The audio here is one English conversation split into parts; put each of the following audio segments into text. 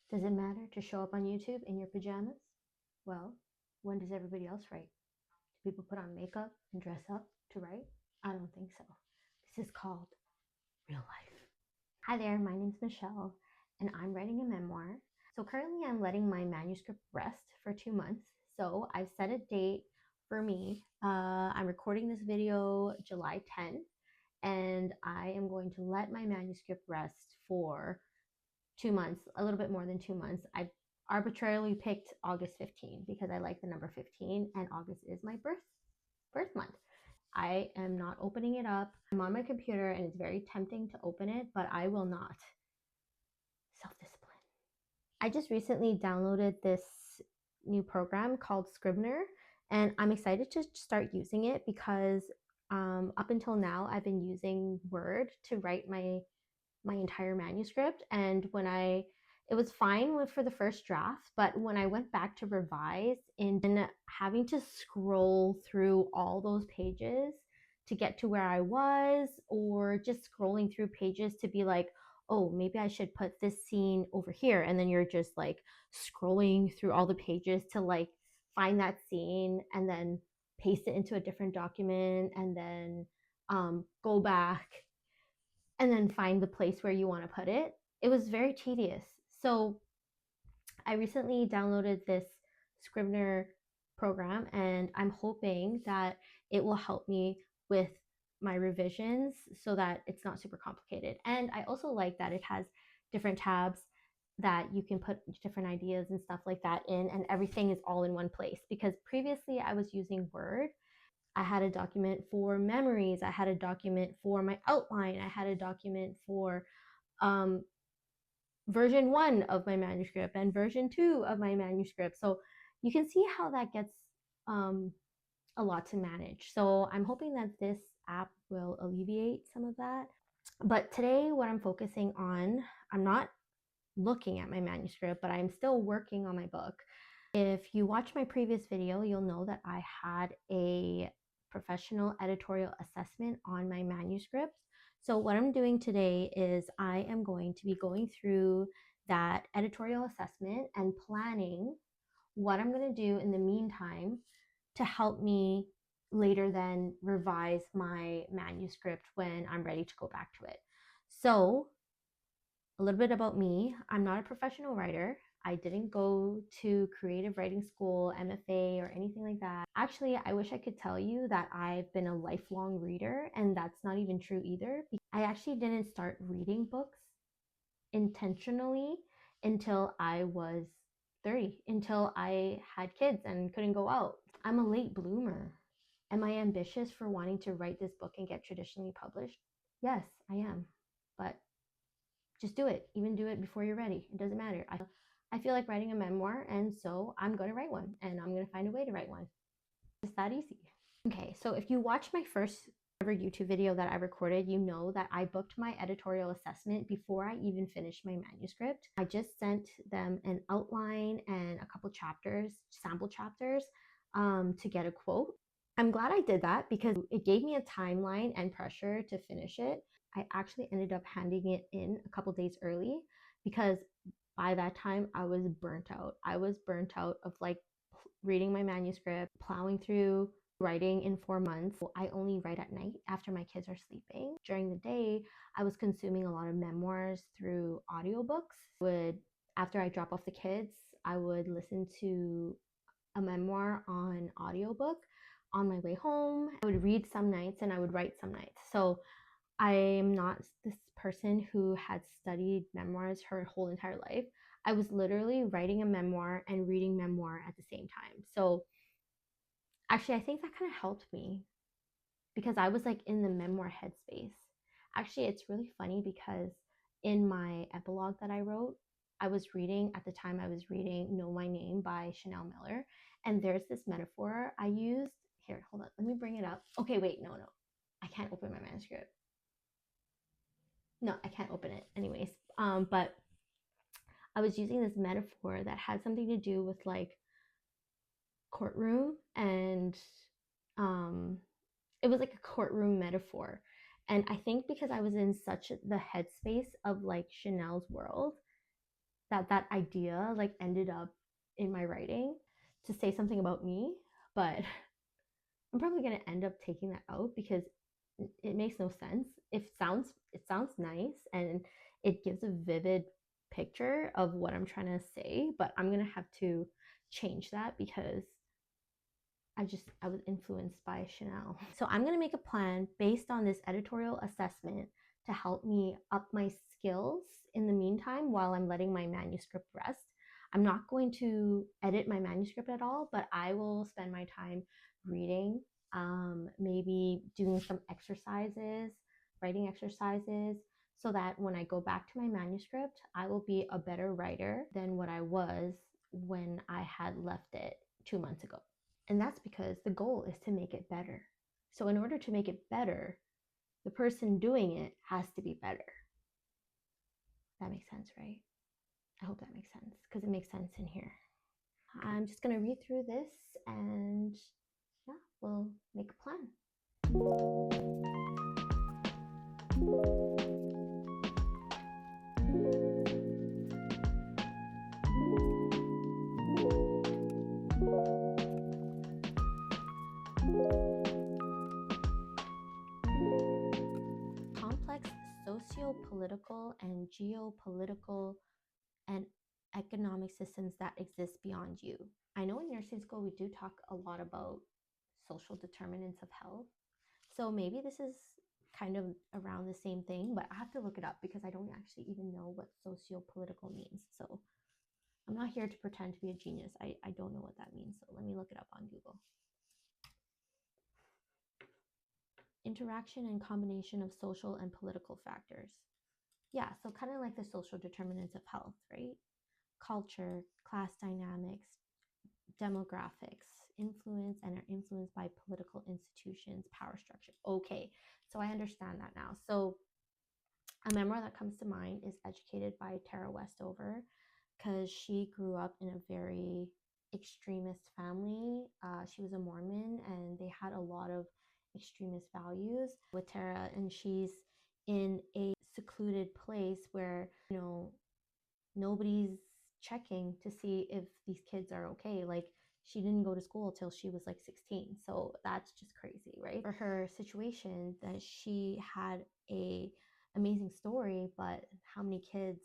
Does it matter to show up on YouTube in your pajamas? Well, when does everybody else write? Do people put on makeup and dress up to write? I don't think so. This is called real life. Hi there, my name's Michelle, and I'm writing a memoir. So currently I'm letting my manuscript rest for 2 months. So I've set a date for me. I'm recording this video July 10th, and I am going to let my manuscript rest for 2 months, a little bit more than 2 months. I arbitrarily picked August 15 because I like the number 15, and August is my birth month. I am not opening it up. I'm on my computer and it's very tempting to open it, but I will not. Self-discipline. I just recently downloaded this new program called Scrivener, and I'm excited to start using it because up until now I've been using Word to write my entire manuscript, and it was fine for the first draft, but when I went back to revise and having to scroll through all those pages to get to where I was, or just scrolling through pages to be like, oh, maybe I should put this scene over here, and then you're just like scrolling through all the pages to like find that scene and then paste it into a different document and then go back and then find the place where you want to put it. It was very tedious. So I recently downloaded this Scrivener program, and I'm hoping that it will help me with my revisions so that it's not super complicated. And I also like that it has different tabs that you can put different ideas and stuff like that in, and everything is all in one place, because previously I was using Word. I had a document for memories, I had a document for my outline, I had a document for um, version 1 of my manuscript and version 2 of my manuscript. So you can see how that gets a lot to manage. So I'm hoping that this app will alleviate some of that. But today, what I'm focusing on, I'm not looking at my manuscript, but I'm still working on my book. If you watch my previous video, you'll know that I had a professional editorial assessment on my manuscript. So what I'm doing today is I am going to be going through that editorial assessment and planning what I'm going to do in the meantime to help me later then revise my manuscript when I'm ready to go back to it. So a little bit about me. I'm not a professional writer. I didn't go to creative writing school, MFA, or anything like that. Actually, I wish I could tell you that I've been a lifelong reader, and that's not even true either. I actually didn't start reading books intentionally until I was 30, until I had kids and couldn't go out. I'm a late bloomer. Am I ambitious for wanting to write this book and get traditionally published? Yes, I am. But just do it. Even do it before you're ready. It doesn't matter. I feel like writing a memoir, and so I'm going to write one, and I'm going to find a way to write one. It's that easy. Okay, so if you watch my first ever YouTube video that I recorded, you know that I booked my editorial assessment before I even finished my manuscript. I just sent them an outline and a couple chapters, sample chapters, to get a quote. I'm glad I did that because it gave me a timeline and pressure to finish it. I actually ended up handing it in a couple days early because by that time I was burnt out. I was burnt out of like reading my manuscript, plowing through writing in 4 months. I only write at night after my kids are sleeping. During the day, I was consuming a lot of memoirs through audiobooks. After I drop off the kids, I would listen to a memoir on audiobook on my way home. I would read some nights and I would write some nights. So I am not this person who had studied memoirs her whole entire life. I was literally writing a memoir and reading memoir at the same time. So actually, I think that kind of helped me because I was like in the memoir headspace. Actually, it's really funny because in my epilogue that I wrote, I was reading Know My Name by Chanel Miller. And there's this metaphor I used. Here, hold on. Let me bring it up. Okay, wait, no. I can't open my manuscript. No, I can't open it anyways. But I was using this metaphor that had something to do with like courtroom, and it was like a courtroom metaphor. And I think because I was in such the headspace of like Chanel's world, that idea like ended up in my writing to say something about me, but I'm probably going to end up taking that out because it makes no sense. It sounds nice and it gives a vivid picture of what I'm trying to say, but I'm going to have to change that because I was influenced by Chanel. So I'm going to make a plan based on this editorial assessment to help me up my skills in the meantime while I'm letting my manuscript rest. I'm not going to edit my manuscript at all, but I will spend my time reading, maybe doing some exercises, writing exercises, so that when I go back to my manuscript, I will be a better writer than what I was when I had left it 2 months ago. And that's because the goal is to make it better. So, in order to make it better, the person doing it has to be better. That makes sense, right? I hope that makes sense because it makes sense in here. I'm just going to read through this and yeah, we'll make a plan. Complex socio-political and geopolitical and economic systems that exist beyond you. I know in nursing school we do talk a lot about social determinants of health. So maybe this is kind of around the same thing, but I have to look it up because I don't actually even know what socio-political means. So I'm not here to pretend to be a genius. I don't know what that means. So let me look it up on Google. Interaction and combination of social and political factors. Yeah, so kind of like the social determinants of health, right? Culture, class dynamics, demographics, influence, and are influenced by political institutions, power structure. Okay, so I understand that now. So a memoir that comes to mind is Educated by Tara Westover because she grew up in a very extremist family. She was a Mormon and they had a lot of extremist values with Tara, and she's in a secluded place where, nobody's checking to see if these kids are okay. Like, she didn't go to school till she was like 16. So that's just crazy, right? For her situation, that she had a amazing story, but how many kids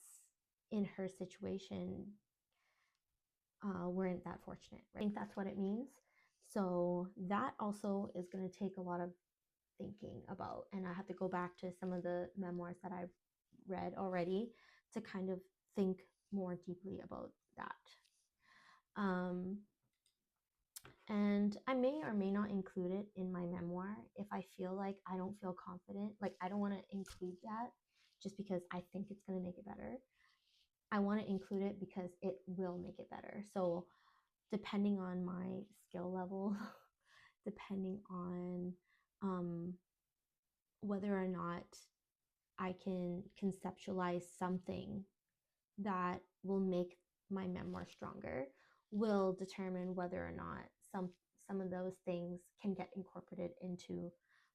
in her situation weren't that fortunate, right? I think that's what it means. So that also is going to take a lot of thinking about, and I have to go back to some of the memoirs that I've read already to kind of think more deeply about that. And I may or may not include it in my memoir if I feel like I don't feel confident. Like, I don't want to include that just because I think it's going to make it better. I want to include it because it will make it better. So, depending on my skill level, depending on whether or not I can conceptualize something that will make my memoir stronger, will determine whether or not some of those things can get incorporated into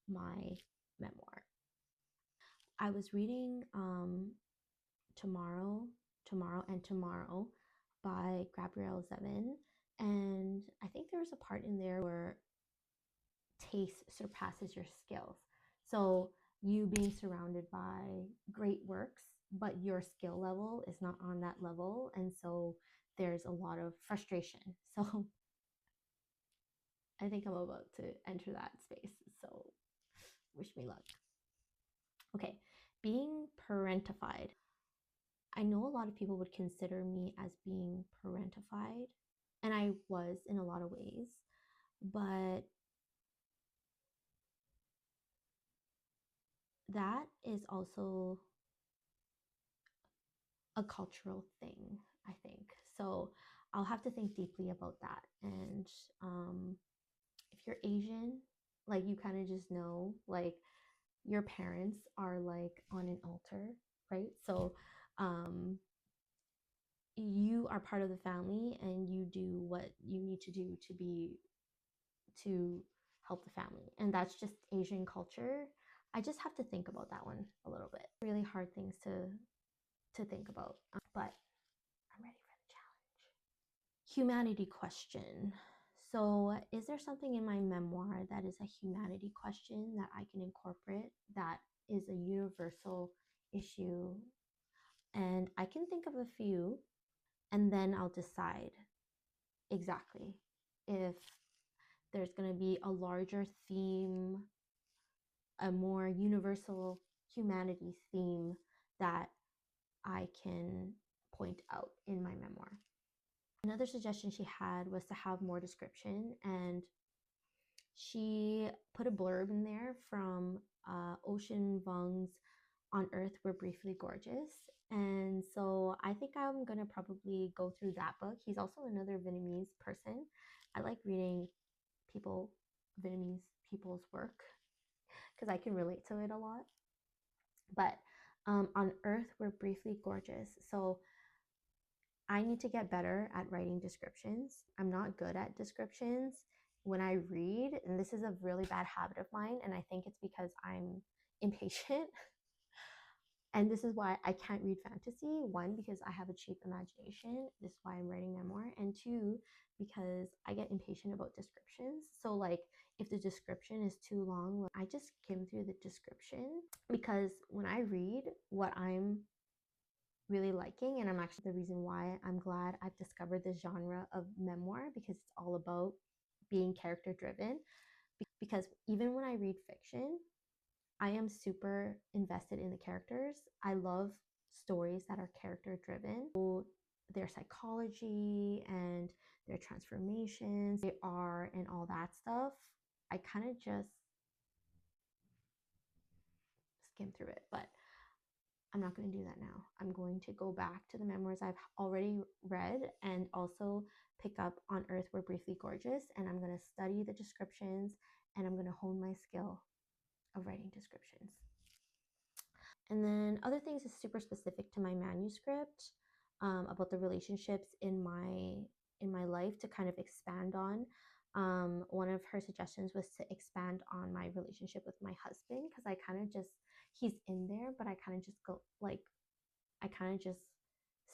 my memoir. I was reading Tomorrow, Tomorrow and Tomorrow by Gabrielle Zevin, and I think there was a part in there where taste surpasses your skills. So you being surrounded by great works, but your skill level is not on that level. And so there's a lot of frustration. So I think I'm about to enter that space. So wish me luck. Okay, being parentified. I know a lot of people would consider me as being parentified, and I was in a lot of ways, but that is also a cultural thing, I think. So I'll have to think deeply about that. And if you're Asian, like, you kind of just know, like, your parents are like on an altar, right? So you are part of the family and you do what you need to do to help the family. And that's just Asian culture. I just have to think about that one a little bit. Really hard things to think about. But humanity question. So, is there something in my memoir that is a humanity question that I can incorporate that is a universal issue? And I can think of a few, and then I'll decide exactly if there's going to be a larger theme, a more universal humanity theme that I can point out in my memoir. Another suggestion she had was to have more description, and she put a blurb in there from Ocean Vuong's On Earth We're Briefly Gorgeous. And so I think I'm going to probably go through that book. He's also another Vietnamese person. I like reading Vietnamese people's work because I can relate to it a lot. But On Earth We're Briefly Gorgeous. So I need to get better at writing descriptions. I'm not good at descriptions when I read, and this is a really bad habit of mine, and I think it's because I'm impatient. And this is why I can't read fantasy. One, because I have a cheap imagination. This is why I'm writing memoir. And two, because I get impatient about descriptions. So like if the description is too long, I just skim through the description, because when I read what I'm really liking, and I'm actually the reason why I'm glad I've discovered this genre of memoir, because it's all about being character driven. Because even when I read fiction, I am super invested in the characters. I love stories that are character driven. So their psychology and their transformations, they are, and all that stuff. I kind of just skim through it, but I'm not going to do that now. I'm going to go back to the memoirs I've already read and also pick up On Earth We're Briefly Gorgeous, and I'm going to study the descriptions, and I'm going to hone my skill of writing descriptions. And then other things is super specific to my manuscript, about the relationships in my life to kind of expand on. One of her suggestions was to expand on my relationship with my husband, because I kind of just, he's in there, but I kind of just go like, I kind of just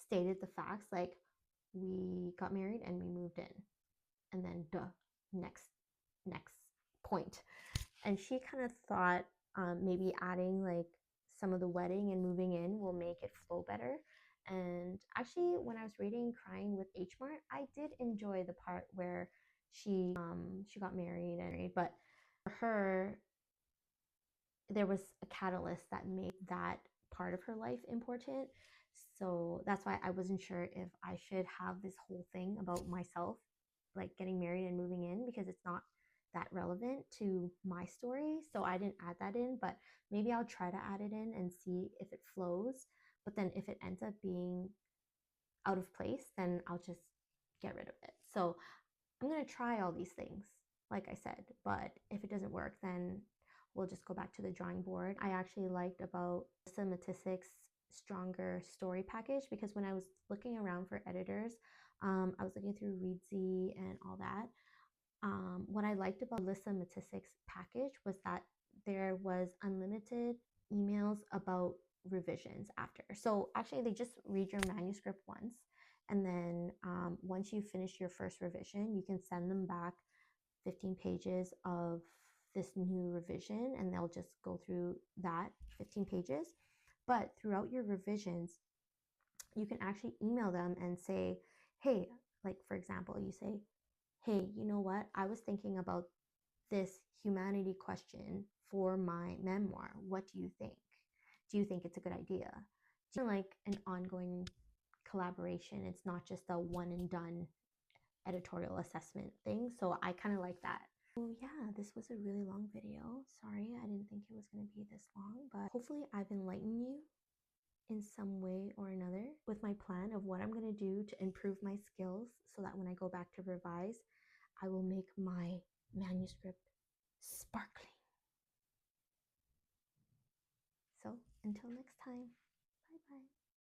stated the facts, like we got married and we moved in, and then next point. And she kind of thought maybe adding like some of the wedding and moving in will make it flow better. And actually, when I was reading Crying with H Mart, I did enjoy the part where she got married, but for her, there was a catalyst that made that part of her life important. So that's why I wasn't sure if I should have this whole thing about myself, like getting married and moving in, because it's not that relevant to my story. So I didn't add that in, but maybe I'll try to add it in and see if it flows. But then if it ends up being out of place, then I'll just get rid of it. So I'm going to try all these things, like I said, but if it doesn't work, then we'll just go back to the drawing board. I actually liked about Melissa Matisic's Stronger Story package, because when I was looking around for editors, I was looking through Readsy and all that. What I liked about Melissa Matisic's package was that there was unlimited emails about revisions after. So actually, they just read your manuscript once, and then once you finish your first revision, you can send them back 15 pages of this new revision, and they'll just go through that 15 pages. But throughout your revisions, you can actually email them and say, hey, like for example, you say, hey, you know what? I was thinking about this humanity question for my memoir. What do you think? Do you think it's a good idea? Like an ongoing collaboration. It's not just a one and done editorial assessment thing. So I kind of like that. So yeah, this was a really long video. Sorry, I didn't think it was going to be this long, but hopefully I've enlightened you in some way or another with my plan of what I'm going to do to improve my skills, so that when I go back to revise, I will make my manuscript sparkling. So until next time.